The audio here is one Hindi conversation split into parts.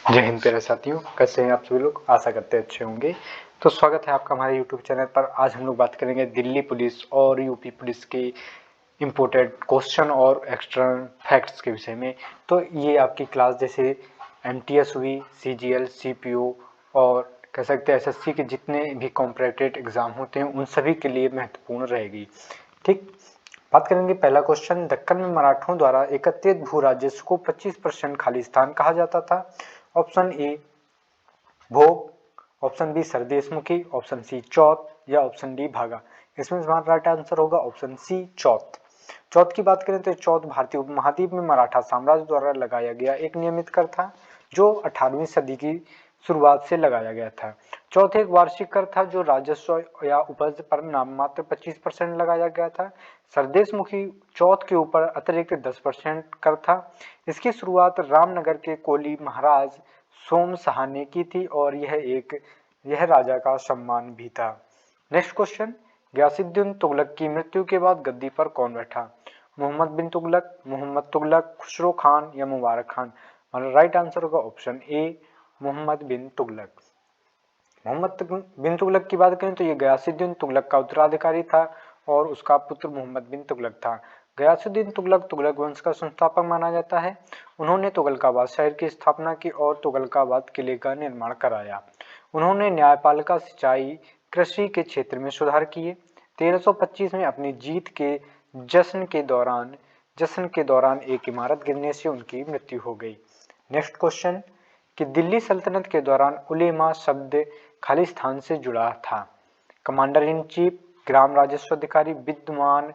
जय हिंद प्यारे साथियों, कैसे हैं आप सभी लोग। आशा करते हैं अच्छे होंगे। तो स्वागत है आपका हमारे यूट्यूब चैनल पर। आज हम लोग बात करेंगे दिल्ली पुलिस और यूपी पुलिस के इम्पोर्टेंट क्वेश्चन और एक्सटर्नल फैक्ट्स के विषय में। तो ये आपकी क्लास जैसे एमटीएस हुई, सीजीएल, सीपीओ और कह सकते हैं एसएससी के जितने भी कॉम्पिटिटिव एग्जाम होते हैं उन सभी के लिए महत्वपूर्ण रहेगी। ठीक, बात करेंगे पहला क्वेश्चन। दक्कन में मराठों द्वारा एकत्रित भू राजस्व को 25% खालिस्तान कहा जाता था। ऑप्शन ए भोग, ऑप्शन बी सरदेशमुखी, ऑप्शन सी चौथ या ऑप्शन डी भागा। इसमें हमारा राइट आंसर होगा ऑप्शन सी चौथ। चौथ की बात करें तो चौथ भारतीय उपमहाद्वीप में मराठा साम्राज्य द्वारा लगाया गया एक नियमित कर था जो 18वीं सदी की शुरुआत से लगाया गया था। चौथ एक वार्षिक कर था जो राजस्व या उपज पर नाम मात्र 25% लगाया गया था। सरदेशमुखी चौथ के ऊपर अतिरिक्त 10% कर था। इसकी शुरुआत रामनगर के कोली महाराज सोम शाह ने की थी और यह राजा का सम्मान भी था। Next question. गयासुद्दीन तुगलक की मृत्यु के बाद गद्दी पर कौन बैठा। मोहम्मद बिन तुगलक, खुसरो खान या मुबारक खान। हमारा राइट आंसर होगा ऑप्शन ए मोहम्मद बिन तुगलक। मोहम्मद बिन तुगलक की बात करें तो ये गयासुद्दीन तुगलक का उत्तराधिकारी था और उसका पुत्र मोहम्मद बिन तुगलक था। गयासुद्दीन तुगलक वंश का संस्थापक माना जाता है। उन्होंने तुगलकाबाद शहर की स्थापना की और तुगलकाबाद किले का निर्माण कराया। उन्होंने न्यायपालिका, सिंचाई, कृषि के क्षेत्र में सुधार किए। 1325 में अपनी जीत के जश्न के दौरान एक इमारत गिरने से उनकी मृत्यु हो गई। नेक्स्ट क्वेश्चन कि दिल्ली सल्तनत के दौरान उलेमा शब्द खालिस्तान से जुड़ा था। कमांडर इन चीफ, ग्राम राजस्व अधिकारी, विद्वान,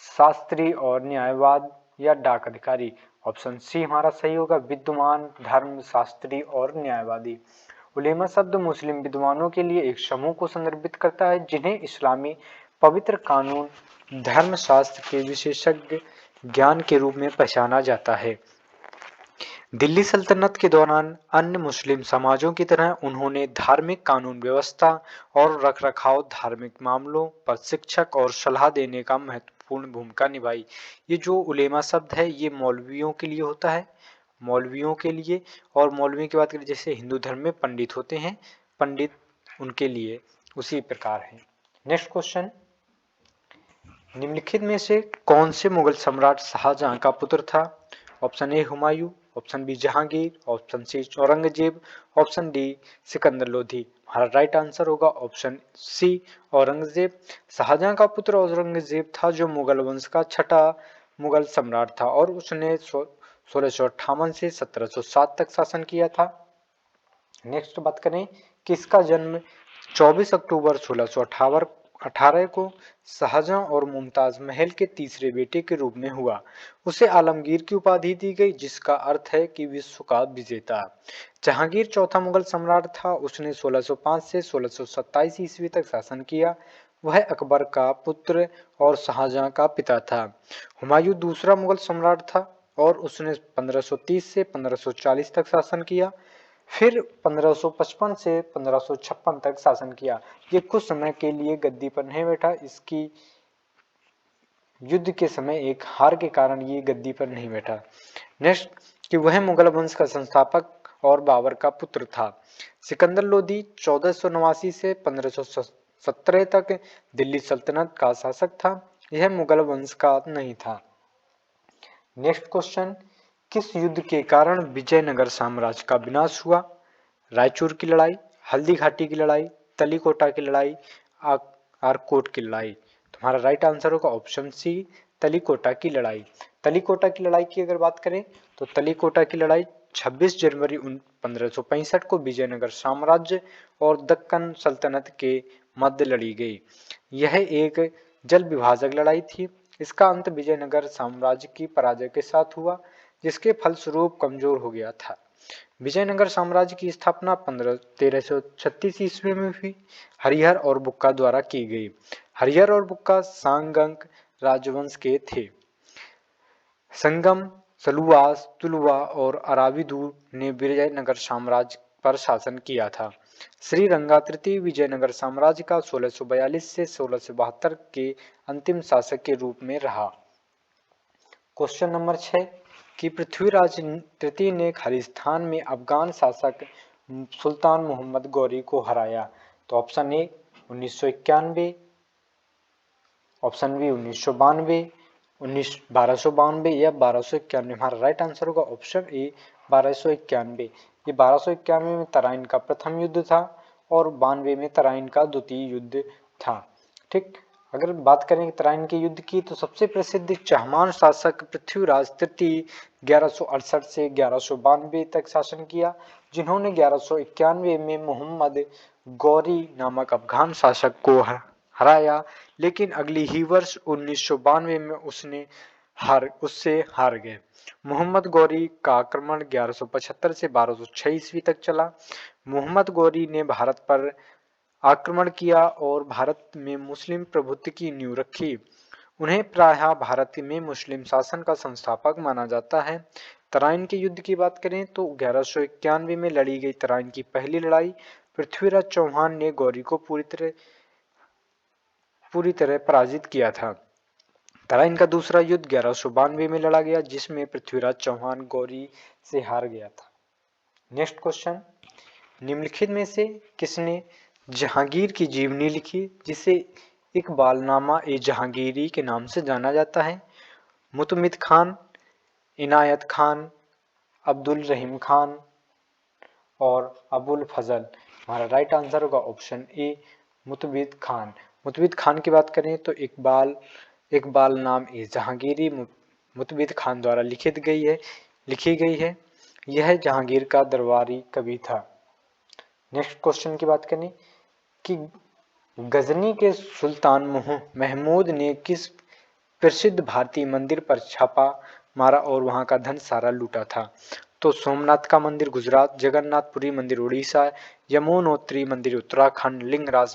शास्त्री और न्यायवाद या डाक अधिकारी। ऑप्शन सी हमारा सही होगा, विद्वान, धर्म शास्त्री और न्यायवादी। उलेमा शब्द मुस्लिम विद्वानों के लिए एक समूह को संदर्भित करता है जिन्हें इस्लामी पवित्र कानून, धर्मशास्त्र के विशेषज्ञ ज्ञान के रूप में पहचाना जाता है। दिल्ली सल्तनत के दौरान अन्य मुस्लिम समाजों की तरह उन्होंने धार्मिक कानून व्यवस्था और रखरखाव, धार्मिक मामलों पर शिक्षक और सलाह देने का महत्वपूर्ण भूमिका निभाई। ये जो उलेमा शब्द है ये मौलवियों के लिए होता है, मौलवियों के लिए। और मौलवी की बात करें जैसे हिंदू धर्म में पंडित होते हैं, पंडित उनके लिए उसी प्रकार है। नेक्स्ट क्वेश्चन, निम्नलिखित में से कौन से मुगल सम्राट शाहजहां का पुत्र था। Option A Humayun, option B Jahangir, option C Aurangzeb, option D Sikandar Lodhi. हमारा राइट आंसर होगा ऑप्शन सी औरंगजेब। शाहजहां का पुत्र औरंगजेब था जो मुगल वंश का छठा मुगल सम्राट था और उसने 1658 से 1707 तक शासन किया था। नेक्स्ट बात करें किसका जन्म 24 अक्टूबर 1618 को शाहजहां और मुमताज महल के तीसरे बेटे के रूप में हुआ। उसे आलमगीर की उपाधि दी गई जिसका अर्थ है कि विश्व का विजेता। जहांगीर चौथा मुगल सम्राट था। उसने 1605 से 1627 ईस्वी तक शासन किया। वह अकबर का पुत्र और शाहजहां का पिता था। हुमायूं दूसरा मुगल सम्राट था और उसने 1530 से 1540 तक शासन किया। फिर 1555 से 1556 तक शासन किया। ये कुछ समय के लिए गद्दी पर नहीं बैठा। इसकी युद्ध के समय एक हार के कारण ये गद्दी पर नहीं बैठा। नेक्स्ट कि वह मुगल वंश का संस्थापक और बाबर का पुत्र था। सिकंदर लोधी 1489 से 1517 तक दिल्ली सल्तनत का शासक था। यह मुगल वंश का नहीं था। नेक्स्ट क्वेश्चन, किस युद्ध के कारण विजयनगर साम्राज्य का विनाश हुआ। रायचूर की लड़ाई, हल्दी घाटी की लड़ाई, तलीकोटा की लड़ाई, आरकोट की लड़ाई। तुम्हारा राइट आंसर होगा ऑप्शन सी तलीकोटा की लड़ाई। तलीकोटा की लड़ाई की अगर बात करें तो तलीकोटा की लड़ाई 26 जनवरी 1565 को विजयनगर साम्राज्य और दक्कन सल्तनत के मध्य लड़ी गई। यह एक जल विभाजक लड़ाई थी। इसका अंत विजयनगर साम्राज्य की पराजय के साथ हुआ जिसके फलस्वरूप कमजोर हो गया था। विजयनगर साम्राज्य की स्थापना 1336 ईस्वी में हुई। हरिहर और बुक्का द्वारा की गई। हरिहर और बुक्का सांगंग राजवंश के थे। संगम, सलुआस, तुलुवा और अराविदु ने विजयनगर साम्राज्य पर शासन किया था। श्रीरंगा तृतीय विजयनगर साम्राज्य का 1642 से 1672 के अंतिम शासक के रूप में रहा। क्वेश्चन नंबर 6, कि पृथ्वीराज तृतीय ने खालिस्तान में अफगान शासक सुल्तान मोहम्मद गौरी को हराया? तो ऑप्शन ए 1991, ऑप्शन बी 1992, 1292 या 1291। हमारा राइट आंसर होगा ऑप्शन ए 1291। ये 1291 में तराइन का प्रथम युद्ध था और 92 में तराइन का द्वितीय युद्ध था। ठीक, अगर बात करें तराइन के युद्ध की तो सबसे प्रसिद्ध चाहमान शासक पृथ्वीराज तृतीय 1168 से 1192 तक शासन किया, जिन्होंने 1191 में मोहम्मद गौरी नामक अफगान शासक को हराया, लेकिन अगली ही वर्ष 1992 में उससे हार गए। मोहम्मद गौरी का आक्रमण 1175 से 1206 ईस्वी तक चला। मोहम्मद गौरी ने भारत पर आक्रमण किया और भारत में मुस्लिम प्रभुत्व की नींव रखी। उन्हें प्रायः भारत में मुस्लिम शासन का संस्थापक माना जाता है। तराइन के युद्ध की बात करें तो 1191 में लड़ी गई तराइन की पहली लड़ाई पृथ्वीराज चौहान ने गौरी को पूरी तरह पराजित किया था। तराइन का दूसरा युद्ध 1192 में लड़ा गया, जिसमें पृथ्वीराज चौहान गौरी से हार गया था। नेक्स्ट क्वेश्चन, निम्नलिखित में से किसने जहांगीर की जीवनी लिखी, जिसे इकबालनामा ए जहांगीरी के नाम से जाना जाता है? मुतमिद खान, इनायत खान, अब्दुल रहीम खान और अबुल फजल। हमारा राइट आंसर होगा ऑप्शन ए मुतमिद खान। मुतमिद खान की बात करें तो इकबाल नाम ए जहांगीरी मुतमिद खान द्वारा लिखी गई है। यह जहांगीर का दरबारी कवि था। नेक्स्ट क्वेश्चन की बात करें कि गजनी के सुल्तान महमूद ने किस प्रसिद्ध भारतीय मंदिर पर छापा मारा और वहां का धन सारा लूटा था? तो सोमनाथ का मंदिर गुजरात, जगन्नाथपुरी मंदिर उड़ीसा, यमुनोत्री मंदिर उत्तराखंड, लिंगराज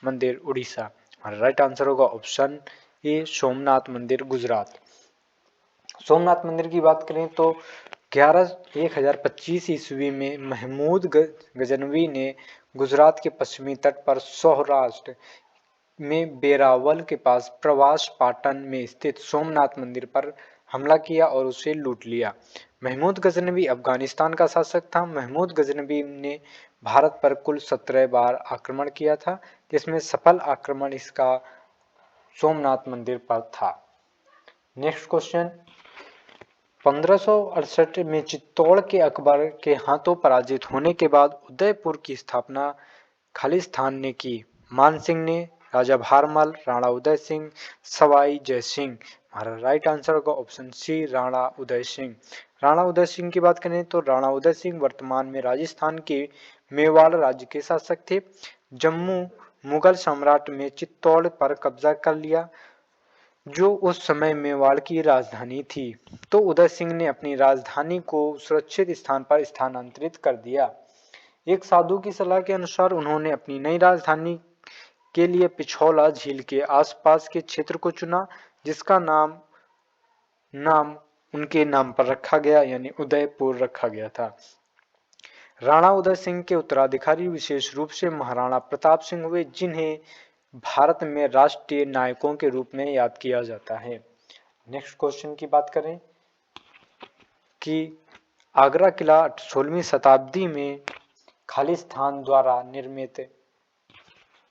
मंदिर उड़ीसा। हमारा राइट आंसर होगा ऑप्शन ए सोमनाथ मंदिर गुजरात। सोमनाथ मंदिर की बात करें तो 1025 ईस्वी में महमूद गजनवी ने गुजरात के पश्चिमी तट पर सौराष्ट्र में बेरावल के पास प्रवास पाटन में स्थित सोमनाथ मंदिर पर हमला किया और उसे लूट लिया। महमूद गजनवी अफगानिस्तान का शासक था। महमूद गजनवी ने भारत पर कुल 17 बार आक्रमण किया था, जिसमें सफल आक्रमण इसका सोमनाथ मंदिर पर था। नेक्स्ट क्वेश्चन, 1568 में चित्तौड़ के अकबर के हाथों पराजित होने के बाद उदयपुर की स्थापना खालिस्तान ने की। मान सिंह ने, राजा भारमल, राणा उदय सिंह, सवाई जय सिंह। हमारा राइट आंसर होगा ऑप्शन सी राणा उदय सिंह। राणा उदय सिंह की बात करें तो राणा उदय सिंह वर्तमान में राजस्थान के मेवाड़ राज्य के शासक थे। जम्मू मुगल सम्राट में चित्तौड़ पर कब्जा कर लिया, जो उस समय मेवाड़ की राजधानी थी। तो उदय सिंह ने अपनी राजधानी को सुरक्षित स्थान पर स्थानांतरित कर दिया। एक साधु की सलाह के अनुसार उन्होंने अपनी नई राजधानी के लिए पिछौला झील के आसपास के क्षेत्र को चुना, जिसका नाम उनके नाम पर रखा गया, यानी उदयपुर रखा गया था। राणा उदय सिंह के उत्तराधिकारी विशेष रूप से महाराणा प्रताप सिंह हुए, जिन्हें भारत में राष्ट्रीय नायकों के रूप में याद किया जाता है। नेक्स्ट क्वेश्चन की बात करें कि आगरा किला 16वीं शताब्दी में खालिस्तान द्वारा निर्मित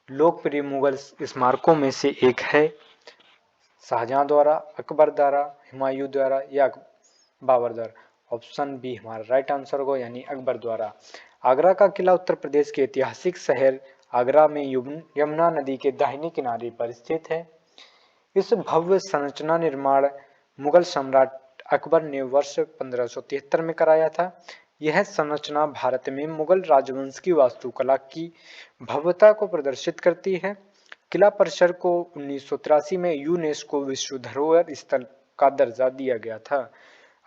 लोकप्रिय मुगल स्मारकों में से एक है। शाहजहां द्वारा, अकबर द्वारा, हुमायूं द्वारा या बाबर द्वारा। ऑप्शन बी हमारा राइट आंसर होगा, यानी अकबर द्वारा। आगरा का किला उत्तर प्रदेश के ऐतिहासिक शहर आगरा में यमुना नदी के दाहिने किनारे पर स्थित है। इस भव्य संरचना निर्माण मुगल सम्राट अकबर ने वर्ष 1573 में कराया था। यह संरचना भारत में मुगल राजवंश की वास्तुकला की भव्यता को प्रदर्शित करती है। किला परिसर को 1983 में यूनेस्को विश्व धरोहर स्थल का दर्जा दिया गया था।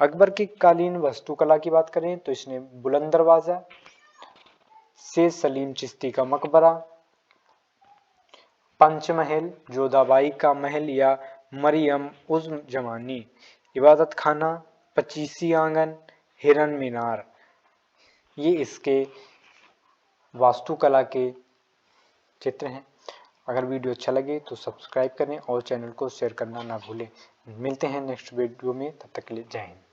अकबर की कालीन वास्तुकला की बात करें तो इसने बुलंद दरवाजा, शेख सलीम चिश्ती का मकबरा, पंचमहल, जोधाबाई का महल या मरियम उज़ जमानी, इबादत खाना, पचीसी आंगन, हिरन मीनार, ये इसके वास्तुकला के चित्र हैं। अगर वीडियो अच्छा लगे तो सब्सक्राइब करें और चैनल को शेयर करना ना भूलें। मिलते हैं नेक्स्ट वीडियो में, तब तक के लिए जय हिंद।